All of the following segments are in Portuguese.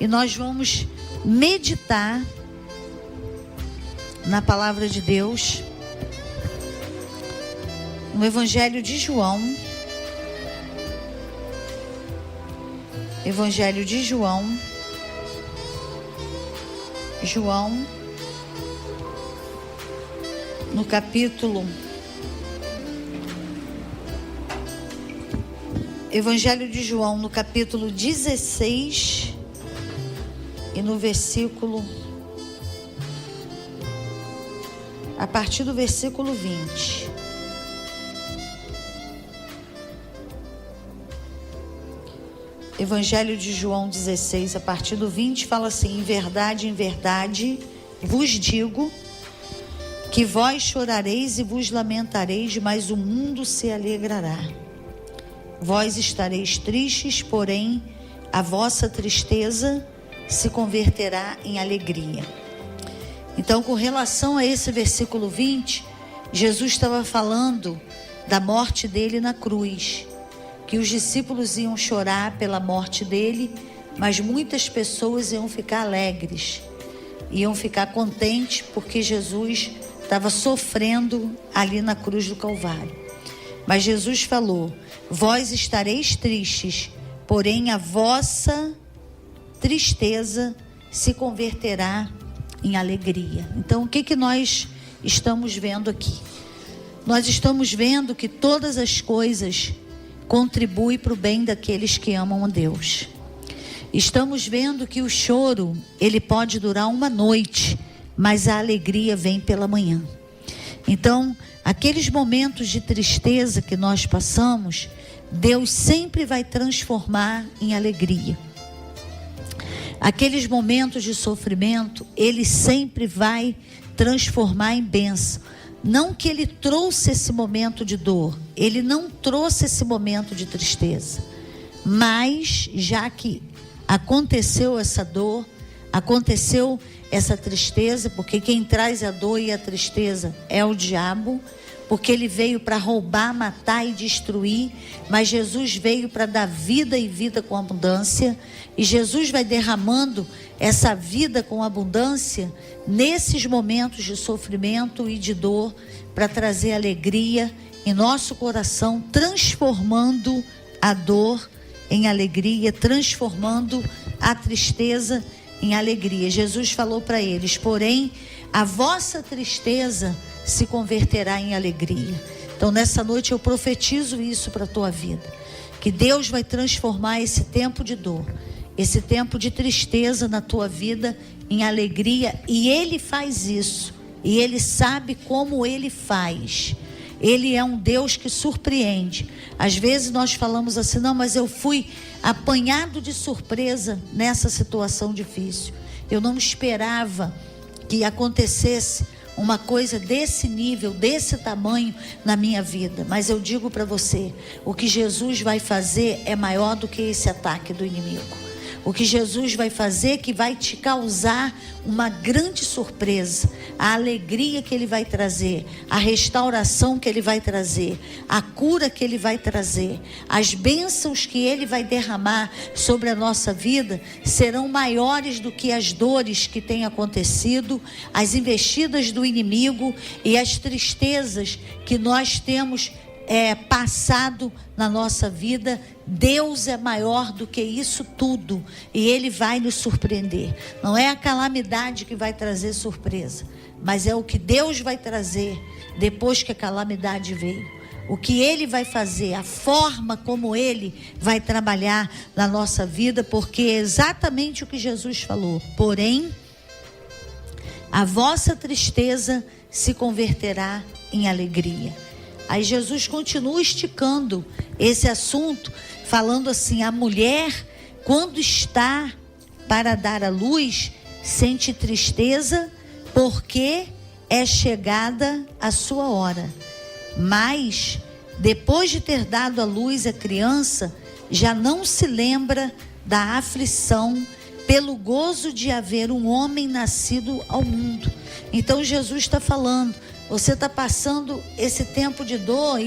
e nós vamos meditar na palavra de Deus, no Evangelho de João. Evangelho de João. João, no capítulo... Evangelho de João, no capítulo 16 e no versículo... a partir do versículo 20. Evangelho de João 16, a partir do 20, fala assim: em verdade, vos digo que vós chorareis e vos lamentareis, mas o mundo se alegrará. Vós estareis tristes, porém a vossa tristeza se converterá em alegria. Então, com relação a esse versículo 20, Jesus estava falando da morte dele na cruz, que os discípulos iam chorar pela morte dele, mas muitas pessoas iam ficar alegres, iam ficar contentes porque Jesus estava sofrendo ali na cruz do Calvário. Mas Jesus falou: vós estareis tristes, porém a vossa tristeza se converterá em alegria. Então, o que nós estamos vendo aqui? Nós estamos vendo que todas as coisas contribuem para o bem daqueles que amam a Deus. Estamos vendo que o choro, ele pode durar uma noite, mas a alegria vem pela manhã. Então, aqueles momentos de tristeza que nós passamos, Deus sempre vai transformar em alegria. Aqueles momentos de sofrimento, Ele sempre vai transformar em bênção. Não que Ele trouxe esse momento de dor, Ele não trouxe esse momento de tristeza. Mas, já que aconteceu essa dor, aconteceu essa tristeza, porque quem traz a dor e a tristeza é o diabo, porque ele veio para roubar, matar e destruir, mas Jesus veio para dar vida e vida com abundância, e Jesus vai derramando essa vida com abundância nesses momentos de sofrimento e de dor, para trazer alegria em nosso coração, transformando a dor em alegria, transformando a tristeza em alegria. Jesus falou para eles: porém, a vossa tristeza se converterá em alegria. Então, nessa noite eu profetizo isso para a tua vida, que Deus vai transformar esse tempo de dor, esse tempo de tristeza na tua vida em alegria, e Ele faz isso, e Ele sabe como Ele faz. Ele é um Deus que surpreende. Às vezes nós falamos assim: não, mas eu fui apanhado de surpresa nessa situação difícil, eu não esperava que acontecesse uma coisa desse nível, desse tamanho na minha vida. Mas eu digo para você, o que Jesus vai fazer é maior do que esse ataque do inimigo. O que Jesus vai fazer, que vai te causar uma grande surpresa, a alegria que Ele vai trazer, a restauração que Ele vai trazer, a cura que Ele vai trazer, as bênçãos que Ele vai derramar sobre a nossa vida serão maiores do que as dores que têm acontecido, as investidas do inimigo e as tristezas que nós temos passado na nossa vida. Deus é maior do que isso tudo, e Ele vai nos surpreender. Não é a calamidade que vai trazer surpresa, mas é o que Deus vai trazer depois que a calamidade veio. O que Ele vai fazer, a forma como Ele vai trabalhar na nossa vida, porque é exatamente o que Jesus falou: porém, a vossa tristeza se converterá em alegria. Aí Jesus continua esticando esse assunto, falando assim: a mulher, quando está para dar à luz, sente tristeza, porque é chegada a sua hora. Mas, depois de ter dado à luz a criança, já não se lembra da aflição, pelo gozo de haver um homem nascido ao mundo. Então Jesus está falando: você está passando esse tempo de dor,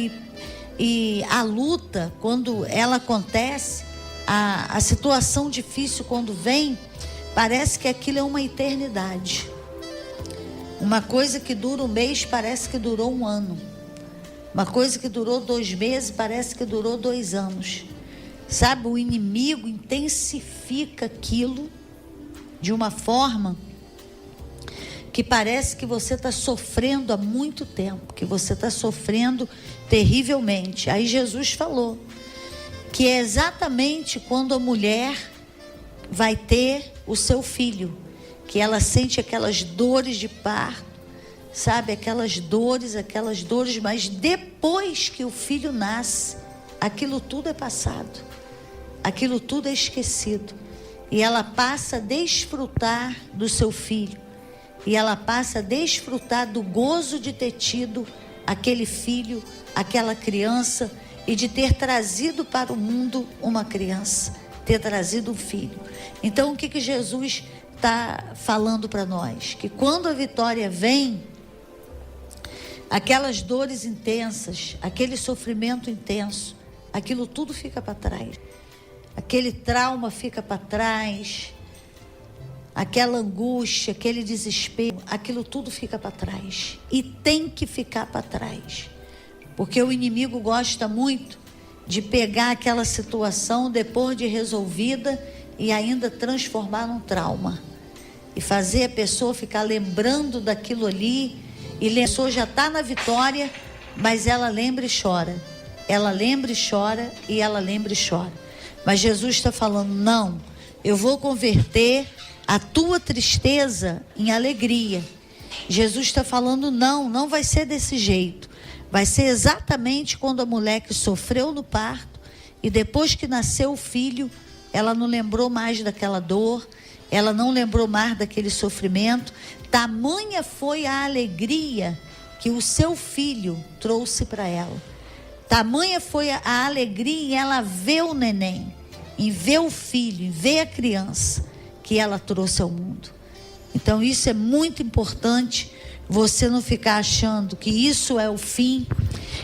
e a luta, quando ela acontece, a situação difícil quando vem, parece que aquilo é uma eternidade. Uma coisa que dura um mês parece que durou um ano. Uma coisa que durou 2 meses parece que durou 2 anos. Sabe, o inimigo intensifica aquilo de uma forma que parece que você está sofrendo há muito tempo, que você está sofrendo terrivelmente. Aí Jesus falou que é exatamente quando a mulher vai ter o seu filho, que ela sente aquelas dores de parto, sabe, aquelas dores, mas depois que o filho nasce, aquilo tudo é passado, aquilo tudo é esquecido, e ela passa a desfrutar do seu filho, e ela passa a desfrutar do gozo de ter tido aquele filho, aquela criança, e de ter trazido para o mundo uma criança, ter trazido um filho. Então o que Jesus está falando para nós? Que quando a vitória vem, aquelas dores intensas, aquele sofrimento intenso, aquilo tudo fica para trás. Aquele trauma fica para trás, aquela angústia, aquele desespero, aquilo tudo fica para trás. E tem que ficar para trás. Porque o inimigo gosta muito de pegar aquela situação depois de resolvida e ainda transformar num trauma. E fazer a pessoa ficar lembrando daquilo ali. E a pessoa já está na vitória, mas ela lembra e chora. Ela lembra e chora, e ela lembra e chora. Mas Jesus está falando, não, eu vou converter a tua tristeza em alegria. Jesus está falando, não vai ser desse jeito. Vai ser exatamente quando a mulher que sofreu no parto, e depois que nasceu o filho, ela não lembrou mais daquela dor, ela não lembrou mais daquele sofrimento. Tamanha foi a alegria que o seu filho trouxe para ela. Tamanha foi a alegria em ela ver o neném, em ver o filho, em ver a criança que ela trouxe ao mundo. Então isso é muito importante, você não ficar achando que isso é o fim.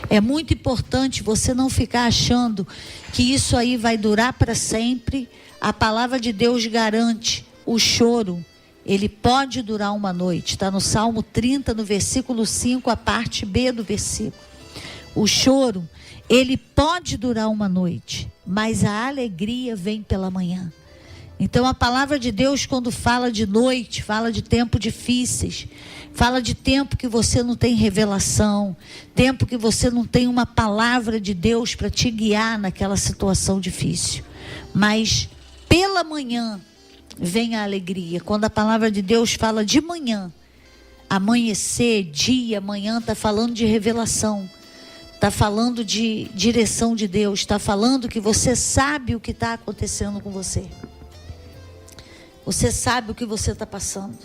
É muito importante você não ficar achando que isso aí vai durar para sempre. A palavra de Deus garante, o choro, ele pode durar uma noite. Está no Salmo 30, no versículo 5, a parte B do versículo. O choro, ele pode durar uma noite, mas a alegria vem pela manhã. Então a palavra de Deus, quando fala de noite, fala de tempos difíceis, fala de tempo que você não tem revelação, tempo que você não tem uma palavra de Deus para te guiar naquela situação difícil. Mas pela manhã vem a alegria. Quando a palavra de Deus fala de manhã, amanhecer, dia, manhã, está falando de revelação, está falando de direção de Deus, está falando que você sabe o que está acontecendo com você. Você sabe o que você está passando.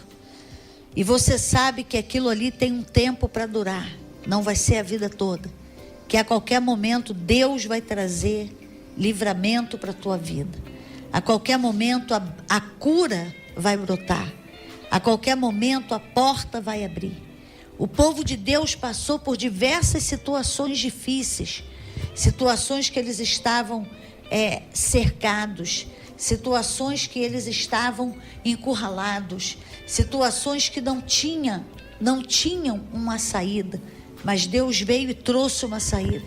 E você sabe que aquilo ali tem um tempo para durar. Não vai ser a vida toda. Que a qualquer momento Deus vai trazer livramento para a tua vida. A qualquer momento a cura vai brotar. A qualquer momento a porta vai abrir. O povo de Deus passou por diversas situações difíceis. Situações que eles estavam cercados. Situações que eles estavam encurralados, situações que não tinham uma saída, mas Deus veio e trouxe uma saída.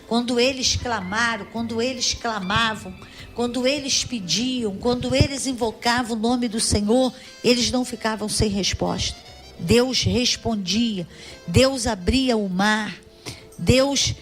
Quando eles clamaram, quando eles clamavam, quando eles pediam, quando eles invocavam o nome do Senhor, eles não ficavam sem resposta. Deus respondia, Deus abria o mar, Deus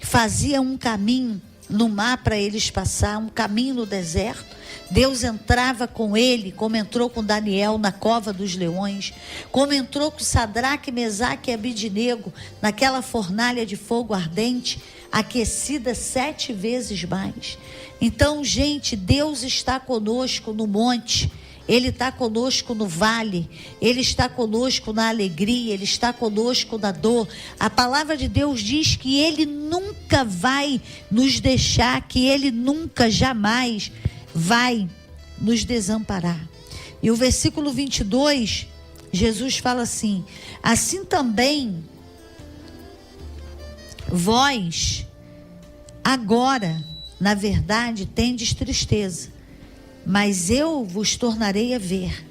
fazia um caminho no mar para eles passar, um caminho no deserto. Deus entrava com ele, como entrou com Daniel na cova dos leões, como entrou com Sadraque, Mesaque e Abidnego naquela fornalha de fogo ardente, aquecida 7 vezes mais. Então, gente, Deus está conosco no monte, Ele está conosco no vale, Ele está conosco na alegria, Ele está conosco na dor. A palavra de Deus diz que Ele nunca vai nos deixar, que Ele nunca, jamais vai nos desamparar. E o versículo 22, Jesus fala assim: assim também vós agora na verdade tendes tristeza, mas eu vos tornarei a ver,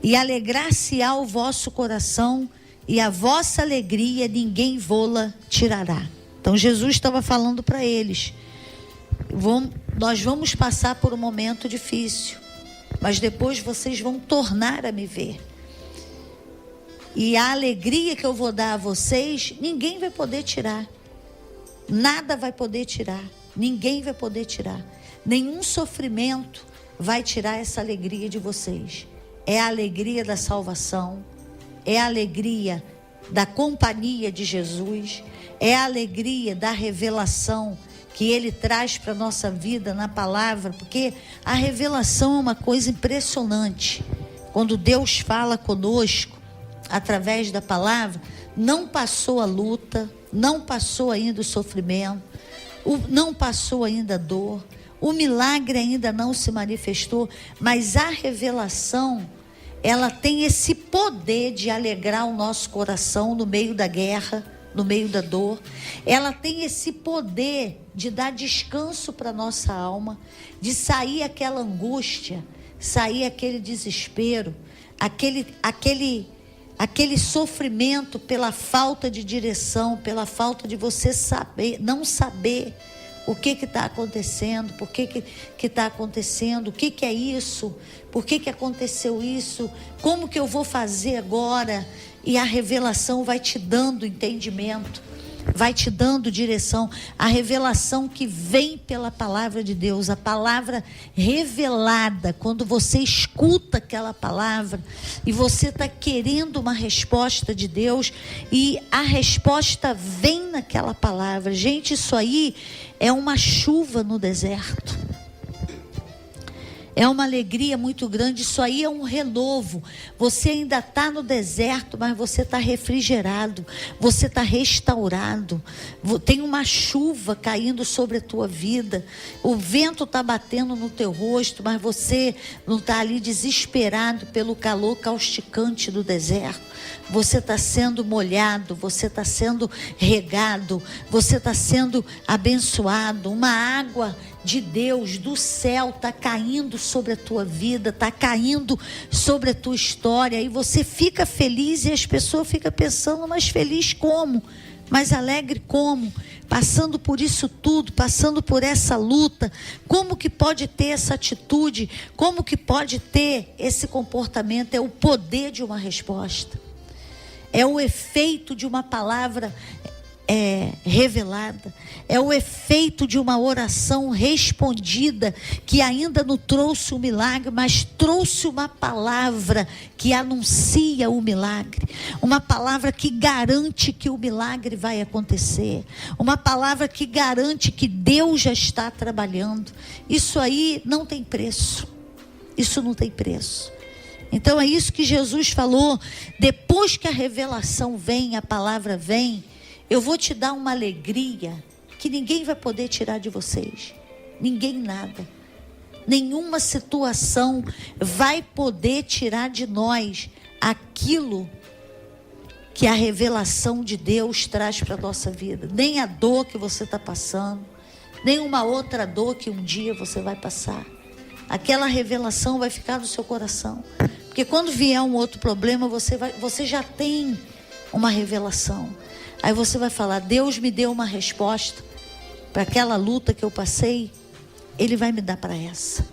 e alegrar-se-á o vosso coração, e a vossa alegria ninguém vô-la tirará. Então Jesus estava falando para eles: nós vamos passar por um momento difícil, mas depois vocês vão tornar a me ver. E a alegria que eu vou dar a vocês, ninguém vai poder tirar. Nada vai poder tirar. Ninguém vai poder tirar. Nenhum sofrimento vai tirar essa alegria de vocês. É a alegria da salvação. É a alegria da companhia de Jesus. É a alegria da revelação que Ele traz para a nossa vida na palavra. Porque a revelação é uma coisa impressionante. Quando Deus fala conosco através da palavra, não passou a luta, não passou ainda o sofrimento, não passou ainda a dor, o milagre ainda não se manifestou, mas a revelação, ela tem esse poder de alegrar o nosso coração no meio da guerra, no meio da dor. Ela tem esse poder de dar descanso para a nossa alma, de sair aquela angústia, sair aquele desespero, aquele sofrimento pela falta de direção, pela falta de você saber, não saber o que está acontecendo, por que está acontecendo, o que é isso, por que aconteceu isso, como que eu vou fazer agora? E a revelação vai te dando entendimento, vai te dando direção. A revelação que vem pela palavra de Deus, a palavra revelada, quando você escuta aquela palavra e você está querendo uma resposta de Deus e a resposta vem naquela palavra. Gente, isso aí é uma chuva no deserto. É uma alegria muito grande, isso aí é um renovo. Você ainda está no deserto, mas você está refrigerado, você está restaurado. Tem uma chuva caindo sobre a tua vida, o vento está batendo no teu rosto, mas você não está ali desesperado pelo calor causticante do deserto. Você está sendo molhado, você está sendo regado, você está sendo abençoado. Uma água de Deus, do céu, está caindo sobre a tua vida, está caindo sobre a tua história, e você fica feliz e as pessoas ficam pensando, mas feliz como? Mas alegre como? Passando por isso tudo, passando por essa luta, como que pode ter essa atitude? Como que pode ter esse comportamento? É o poder de uma resposta, é o efeito de uma palavra revelada, é o efeito de uma oração respondida, que ainda não trouxe o milagre, mas trouxe uma palavra que anuncia o milagre, uma palavra que garante que o milagre vai acontecer, uma palavra que garante que Deus já está trabalhando. Isso aí não tem preço, isso não tem preço. Então é isso que Jesus falou: depois que a revelação vem, a palavra vem, eu vou te dar uma alegria que ninguém vai poder tirar de vocês. Ninguém, nada. Nenhuma situação vai poder tirar de nós aquilo que a revelação de Deus traz para a nossa vida. Nem a dor que você está passando, nem uma outra dor que um dia você vai passar. Aquela revelação vai ficar no seu coração. Porque quando vier um outro problema, você já tem uma revelação. Aí você vai falar: Deus me deu uma resposta para aquela luta que eu passei, Ele vai me dar para essa.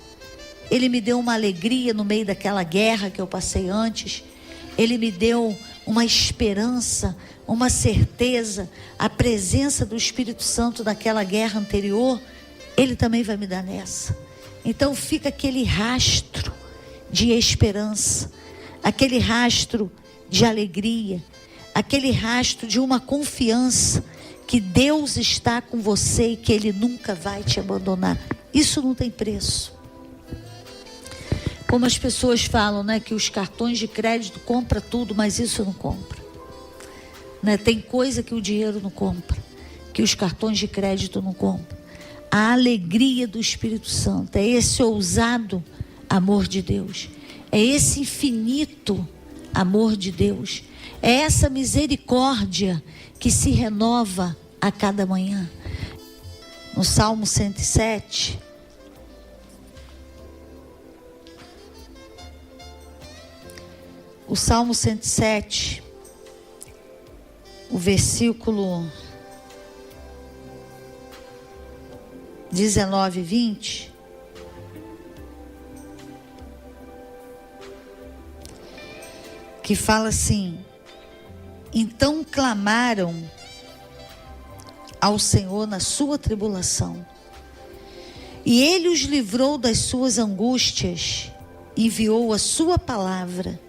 Ele me deu uma alegria no meio daquela guerra que eu passei antes. Ele me deu uma esperança, uma certeza, a presença do Espírito Santo naquela guerra anterior, Ele também vai me dar nessa. Então fica aquele rastro de esperança, aquele rastro de alegria, aquele rastro de uma confiança que Deus está com você e que Ele nunca vai te abandonar. Isso não tem preço. Como as pessoas falam, né, que os cartões de crédito compram tudo, mas isso não compra. Né? Tem coisa que o dinheiro não compra, que os cartões de crédito não compram. A alegria do Espírito Santo é esse ousado amor de Deus, é esse infinito amor de Deus, é essa misericórdia que se renova a cada manhã. no Salmo 107. O Salmo 107, o versículo 19 e 20, que fala assim: então clamaram ao Senhor na sua tribulação, e Ele os livrou das suas angústias, enviou a sua palavra,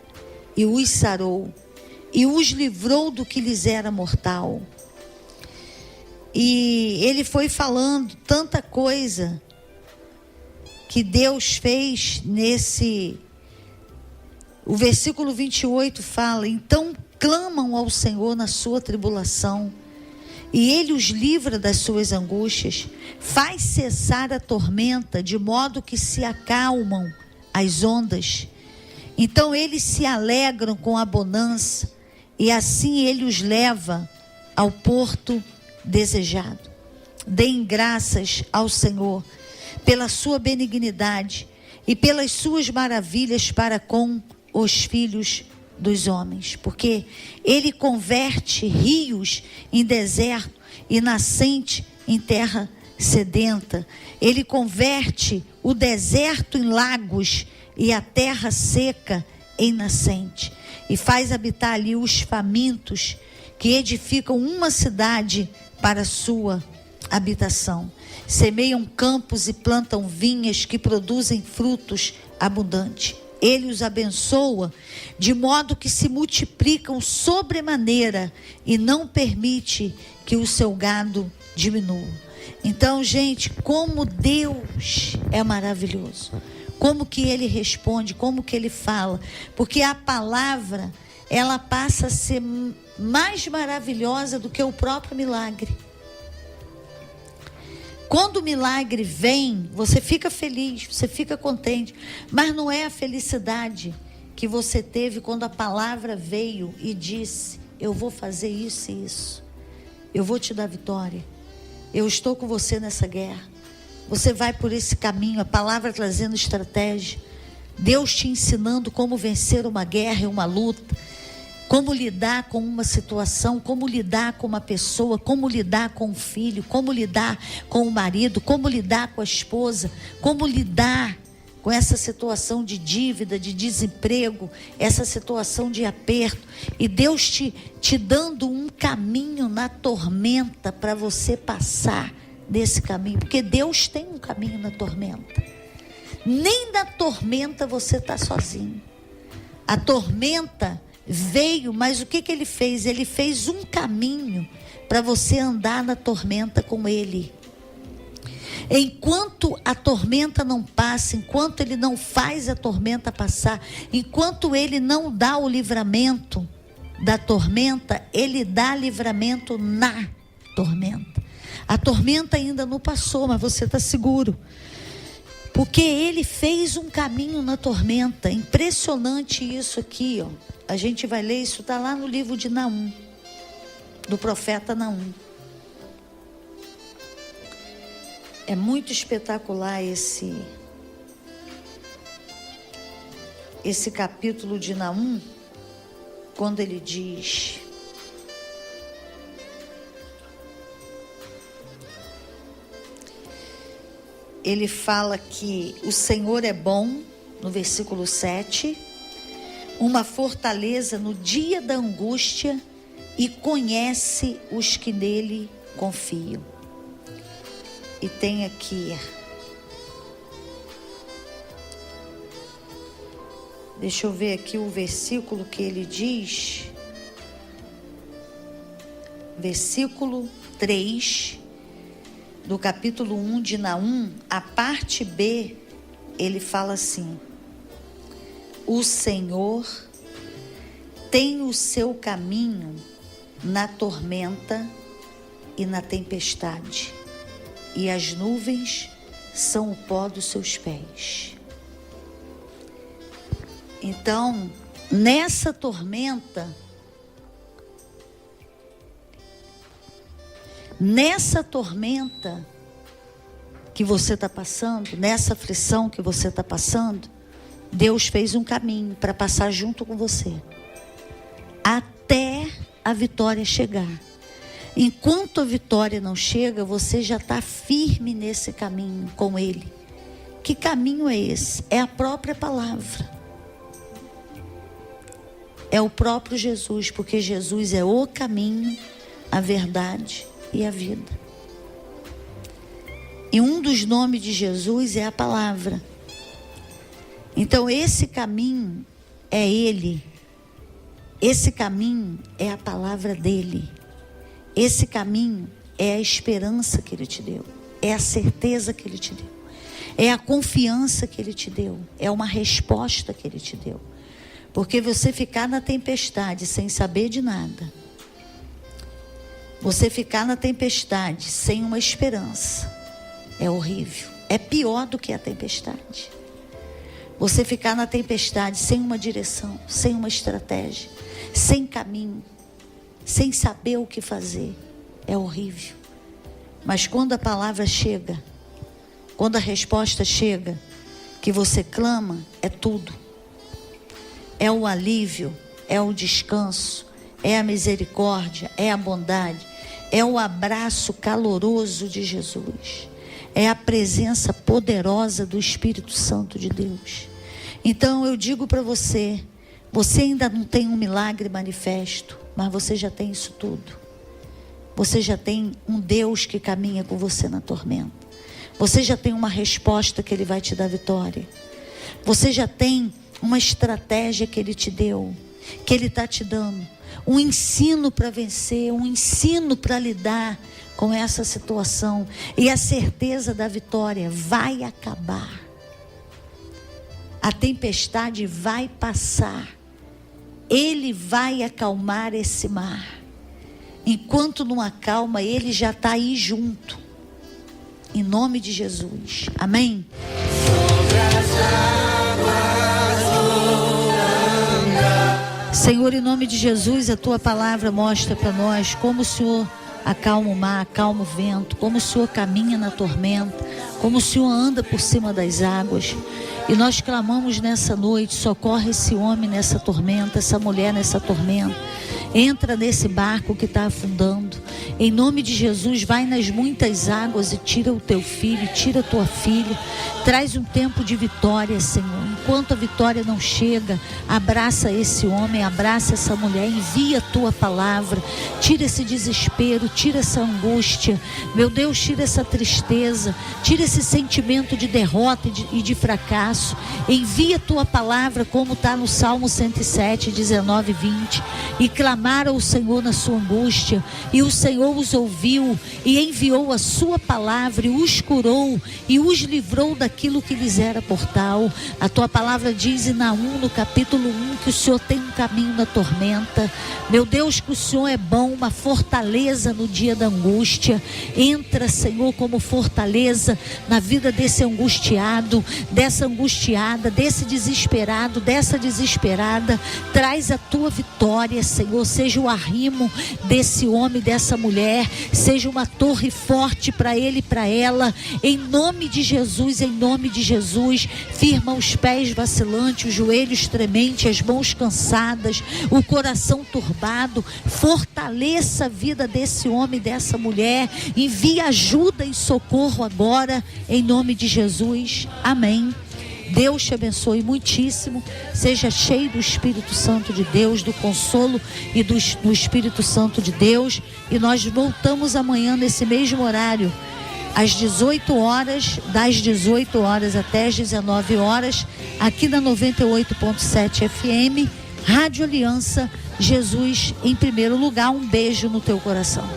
e os sarou, e os livrou do que lhes era mortal. E ele foi falando tanta coisa que Deus fez nesse... O versículo 28 fala: então clamam ao Senhor na sua tribulação, e Ele os livra das suas angústias, faz cessar a tormenta, de modo que se acalmam as ondas. Então eles se alegram com a bonança, e assim Ele os leva ao porto desejado. Deem graças ao Senhor pela sua benignidade e pelas suas maravilhas para com os filhos dos homens, porque Ele converte rios em deserto e nascente em terra sedenta. Ele converte o deserto em lagos e a terra seca em nascente, e faz habitar ali os famintos, que edificam uma cidade para sua habitação. Semeiam campos e plantam vinhas que produzem frutos abundantes. Ele os abençoa de modo que se multiplicam sobremaneira, e não permite que o seu gado diminua. Então, gente, como Deus é maravilhoso. Como que Ele responde, como que Ele fala. Porque a palavra, ela passa a ser mais maravilhosa do que o próprio milagre. Quando o milagre vem, você fica feliz, você fica contente. Mas não é a felicidade que você teve quando a palavra veio e disse: eu vou fazer isso e isso. Eu vou te dar vitória. Eu estou com você nessa guerra. Você vai por esse caminho, a palavra trazendo estratégia. Deus te ensinando como vencer uma guerra e uma luta. Como lidar com uma situação, como lidar com uma pessoa, como lidar com o filho, como lidar com o marido, como lidar com a esposa, como lidar com essa situação de dívida, de desemprego, essa situação de aperto. E Deus te dando um caminho na tormenta para você passar desse caminho, porque Deus tem um caminho na tormenta. Nem na tormenta você está sozinho. A tormenta veio, mas o que Ele fez? Ele fez um caminho para você andar na tormenta com Ele. Enquanto a tormenta não passa, enquanto Ele não faz a tormenta passar, enquanto Ele não dá o livramento da tormenta, Ele dá livramento na tormenta. A tormenta ainda não passou, mas você está seguro. Porque Ele fez um caminho na tormenta. Impressionante isso aqui, ó. A gente vai ler, isso está lá no livro de Naum, do profeta Naum. É muito espetacular esse capítulo de Naum, quando ele diz: ele fala que o Senhor é bom, no versículo 7, uma fortaleza no dia da angústia, e conhece os que nele confiam. E tem aqui, deixa eu ver aqui o versículo que ele diz, versículo 3, do capítulo 1 de Naum, a parte B, ele fala assim: o Senhor tem o seu caminho na tormenta e na tempestade, e as nuvens são o pó dos seus pés. Então, nessa tormenta, que você está passando, nessa aflição que você está passando, Deus fez um caminho para passar junto com você, até a vitória chegar. Enquanto a vitória não chega, você já está firme nesse caminho com Ele. Que caminho é esse? É a própria palavra. É o próprio Jesus, porque Jesus é o caminho, a verdade e a vida. E um dos nomes de Jesus é a palavra. Então esse caminho é Ele. Esse caminho é a palavra dEle. Esse caminho é a esperança que Ele te deu. É a certeza que Ele te deu. É a confiança que Ele te deu. É uma resposta que Ele te deu. Porque você ficar na tempestade sem saber de nada, você ficar na tempestade sem uma esperança, é horrível. É pior do que a tempestade. Você ficar na tempestade sem uma direção, sem uma estratégia, sem caminho, sem saber o que fazer, é horrível. Mas quando a palavra chega, quando a resposta chega, que você clama, é tudo. É o alívio, é o descanso, é a misericórdia, é a bondade, é o abraço caloroso de Jesus, é a presença poderosa do Espírito Santo de Deus. Então eu digo para você, você ainda não tem um milagre manifesto, mas você já tem isso tudo. Você já tem um Deus que caminha com você na tormenta. Você já tem uma resposta que Ele vai te dar vitória. Você já tem uma estratégia que Ele te deu, que Ele está te dando. Um ensino para vencer, um ensino para lidar com essa situação. E a certeza da vitória vai acabar. A tempestade vai passar. Ele vai acalmar esse mar. Enquanto não acalma, Ele já está aí junto. Em nome de Jesus. Amém? Senhor, em nome de Jesus, a Tua palavra mostra para nós como o Senhor acalma o mar, acalma o vento, como o Senhor caminha na tormenta, como o Senhor anda por cima das águas. E nós clamamos nessa noite, socorre esse homem nessa tormenta, essa mulher nessa tormenta. Entra nesse barco que está afundando. Em nome de Jesus, vai nas muitas águas e tira o teu filho, tira a tua filha. Traz um tempo de vitória, Senhor. Enquanto a vitória não chega, abraça esse homem, abraça essa mulher, envia a tua palavra. Tira esse desespero, tira essa angústia. Meu Deus, tira essa tristeza, tira esse sentimento de derrota e de fracasso. Envia a tua palavra, como está no Salmo 107, 19 e 20. E clamaram ao Senhor na sua angústia, e o Senhor os ouviu, e enviou a sua palavra, e os curou, e os livrou daquilo que lhes era mortal. A tua palavra diz em Naum, no capítulo 1, que o Senhor tem um caminho na tormenta. Meu Deus, que o Senhor é bom, uma fortaleza no dia da angústia. Entra, Senhor, como fortaleza na vida desse angustiado, dessa angustiada, desse desesperado, dessa desesperada. Traz a tua vitória, Senhor. Seja o arrimo desse homem, dessa mulher. Seja uma torre forte para ele e para ela. Em nome de Jesus, em nome de Jesus. Firma os pés vacilantes, os joelhos trementes, as mãos cansadas, o coração turbado. Fortaleça a vida desse homem, dessa mulher. Envie ajuda e socorro agora, em nome de Jesus. Amém. Deus te abençoe muitíssimo. Seja cheio do Espírito Santo de Deus, do consolo e do Espírito Santo de Deus. E nós voltamos amanhã nesse mesmo horário, às 18 horas, das 18 horas até as 19 horas, aqui na 98.7 FM, Rádio Aliança. Jesus em primeiro lugar. Um beijo no teu coração.